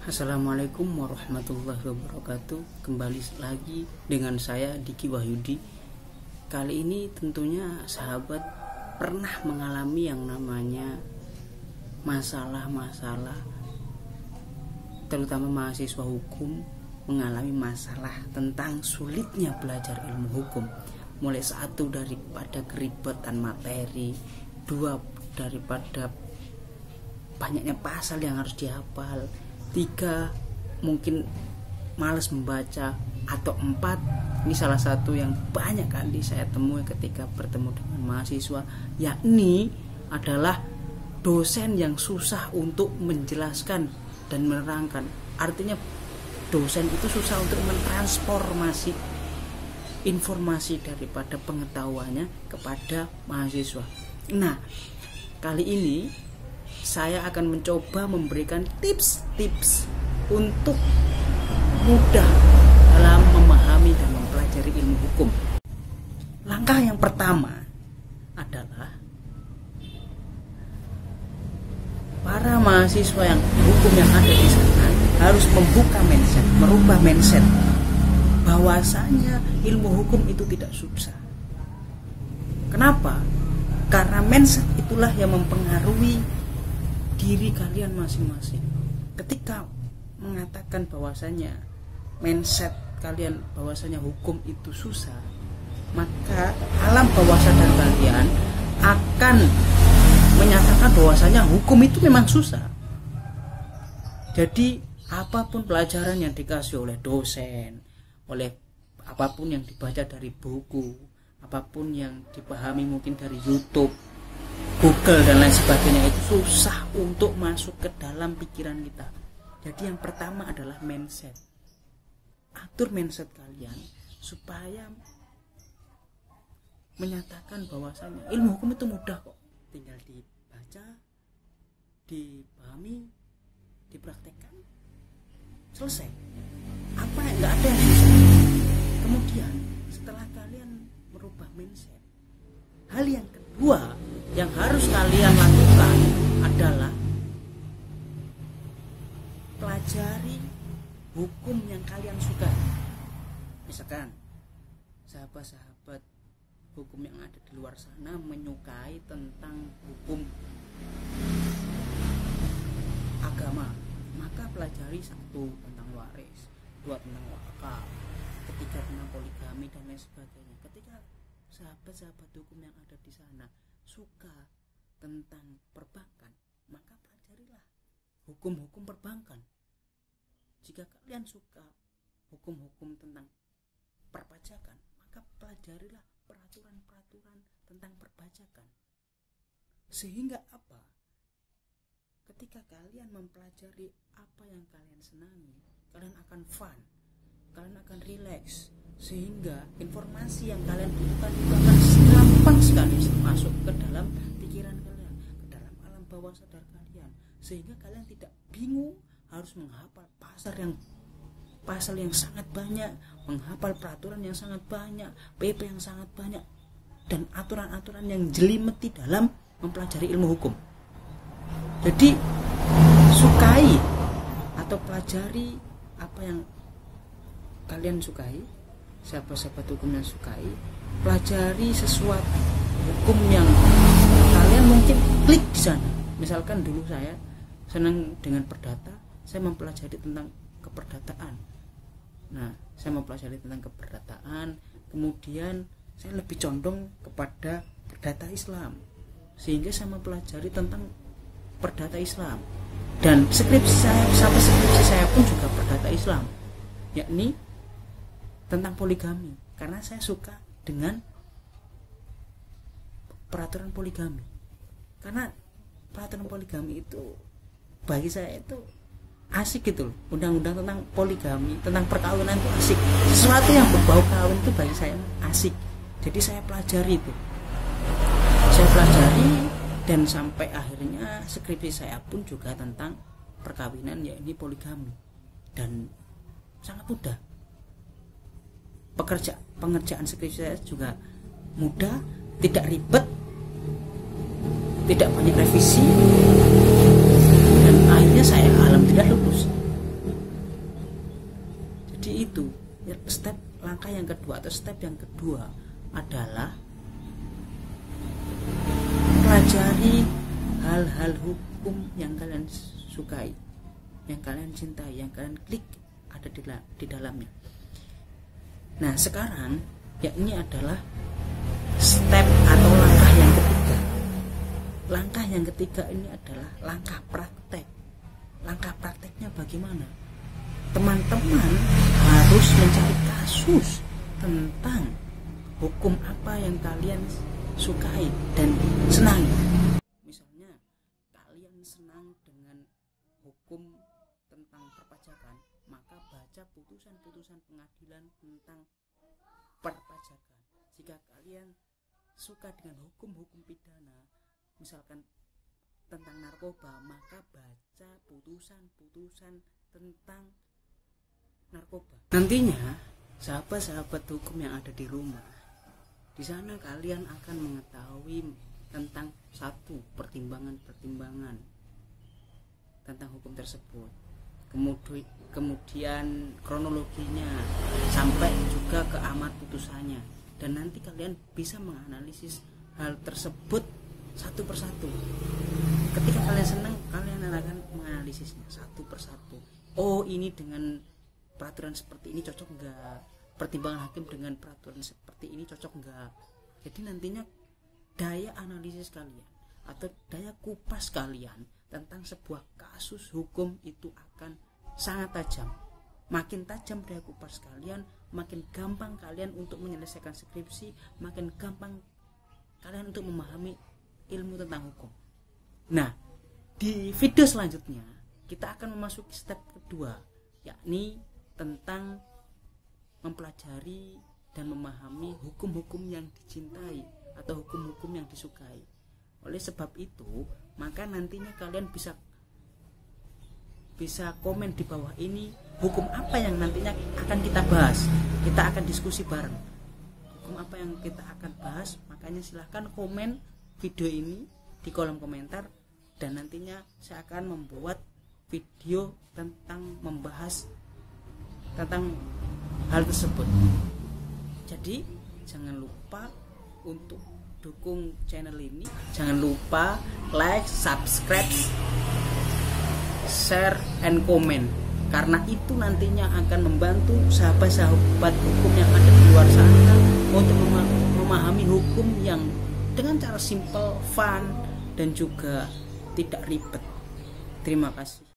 Assalamualaikum warahmatullahi wabarakatuh. Kembali lagi dengan saya Diki Wahyudi. Kali ini tentunya sahabat pernah mengalami yang namanya masalah-masalah, terutama mahasiswa hukum mengalami masalah tentang sulitnya belajar ilmu hukum. Mulai satu daripada keribetan materi, dua daripada banyaknya pasal yang harus dihafal, tiga mungkin malas membaca, atau empat, ini salah satu yang banyak kali saya temui ketika bertemu dengan mahasiswa, yakni adalah dosen yang susah untuk menjelaskan dan menerangkan. Artinya dosen itu susah untuk mentransformasi informasi daripada pengetahuannya kepada mahasiswa. Nah, kali ini saya akan mencoba memberikan tips-tips untuk mudah dalam memahami dan mempelajari ilmu hukum. Langkah yang pertama adalah para mahasiswa yang hukum yang ada di sana harus membuka mindset, merubah mindset bahwasanya ilmu hukum itu tidak susah. Kenapa? Karena mindset itulah yang mempengaruhi diri kalian masing-masing. Ketika mengatakan bahwasanya mindset kalian bahwasanya hukum itu susah, maka alam bawah sadar kalian akan menyatakan bahwasanya hukum itu memang susah. Jadi apapun pelajaran yang dikasih oleh dosen, oleh apapun yang dibaca dari buku, apapun yang dipahami mungkin dari YouTube, Google dan lain sebagainya, itu susah untuk masuk ke dalam pikiran kita. Jadi yang pertama adalah mindset. Atur mindset kalian supaya menyatakan bahwasanya ilmu hukum itu mudah kok. Tinggal dibaca, dipahami, dipraktekkan, selesai. Apa yang nggak ada yang susah. Kemudian setelah kalian merubah mindset, hal yang kedua yang harus kalian lakukan adalah pelajari hukum yang kalian suka. Misalkan sahabat-sahabat hukum yang ada di luar sana menyukai tentang hukum agama, maka pelajari satu tentang waris, dua tentang wakaf, ketiga tentang poligami dan lain sebagainya. Ketika sahabat-sahabat hukum yang ada di sana suka tentang perbankan, maka pelajarilah hukum-hukum perbankan. Jika kalian suka hukum-hukum tentang perpajakan, maka pelajarilah peraturan-peraturan tentang perpajakan. Sehingga apa? Ketika kalian mempelajari apa yang kalian senangi, kalian akan fun, kalian akan relax, sehingga informasi yang kalian butuhkan itu akan gampang sekali masuk ke dalam pikiran kalian, ke dalam alam bawah sadar kalian, sehingga kalian tidak bingung harus menghafal pasal yang sangat banyak, menghafal peraturan yang sangat banyak, PP yang sangat banyak, dan aturan-aturan yang jelimeti dalam mempelajari ilmu hukum. Jadi sukai atau pelajari apa yang kalian sukai, sahabat-sahabat hukum yang sukai, pelajari sesuatu hukum yang kalian mungkin klik di sana. Misalkan dulu saya senang dengan perdata, saya mempelajari tentang keperdataan. Nah, saya mempelajari tentang keperdataan, kemudian saya lebih condong kepada perdata Islam, sehingga saya mempelajari tentang perdata Islam. Dan skripsi saya pun juga perdata Islam, yakni tentang poligami, karena saya suka dengan peraturan poligami. Karena peraturan poligami itu bagi saya itu asik gitu loh. Undang-undang tentang poligami, tentang perkawinan itu asik. Sesuatu yang berbau kawin itu bagi saya asik. Jadi saya pelajari itu. Saya pelajari dan sampai akhirnya skripsi saya pun juga tentang perkawinan, yakni poligami. Dan sangat mudah. Pengerjaan skripsi saya juga mudah, tidak ribet, tidak banyak revisi, dan akhirnya saya alhamdulillah lulus. langkah yang kedua atau step yang kedua adalah pelajari hal-hal hukum yang kalian sukai, yang kalian cintai, yang kalian klik ada di dalamnya. Nah sekarang ini adalah step atau langkah yang ketiga. Langkah yang ketiga ini adalah langkah praktek. Langkah prakteknya bagaimana? Teman-teman harus mencari kasus tentang hukum apa yang kalian sukai dan senang. Misalnya kalian senang dengan hukum tentang perpajakan, maka baca putusan-putusan pengadilan tentang perpajakan. Jika kalian suka dengan hukum-hukum pidana, misalkan tentang narkoba, maka baca putusan-putusan tentang narkoba. Nantinya sahabat-sahabat hukum yang ada di rumah, di sana kalian akan mengetahui tentang satu pertimbangan-pertimbangan tentang hukum tersebut, kemudian kronologinya sampai juga ke amar putusannya, dan nanti kalian bisa menganalisis hal tersebut satu persatu. Ketika kalian senang, kalian akan menganalisisnya satu persatu. Oh, ini dengan peraturan seperti ini cocok enggak? Pertimbangan hakim dengan peraturan seperti ini cocok enggak? Jadi nantinya daya analisis kalian atau daya kupas kalian tentang sebuah kasus hukum itu akan sangat tajam. Makin tajam daya kupas kalian, makin gampang kalian untuk menyelesaikan skripsi, makin gampang kalian untuk memahami ilmu tentang hukum. Nah, di video selanjutnya kita akan memasuki step kedua, yakni tentang mempelajari dan memahami hukum-hukum yang dicintai atau hukum-hukum yang disukai. Oleh sebab itu, maka nantinya kalian bisa komen di bawah ini hukum apa yang nantinya akan kita bahas. Kita akan diskusi bareng. Hukum apa yang kita akan bahas, makanya silahkan komen video ini di kolom komentar, dan nantinya saya akan membuat video tentang membahas tentang hal tersebut. Jadi jangan lupa untuk dukung channel ini, jangan lupa like, subscribe, share, and comment, karena itu nantinya akan membantu sahabat-sahabat hukum yang ada di luar sana untuk memahami hukum yang dengan cara simple, fun, dan juga tidak ribet. Terima kasih.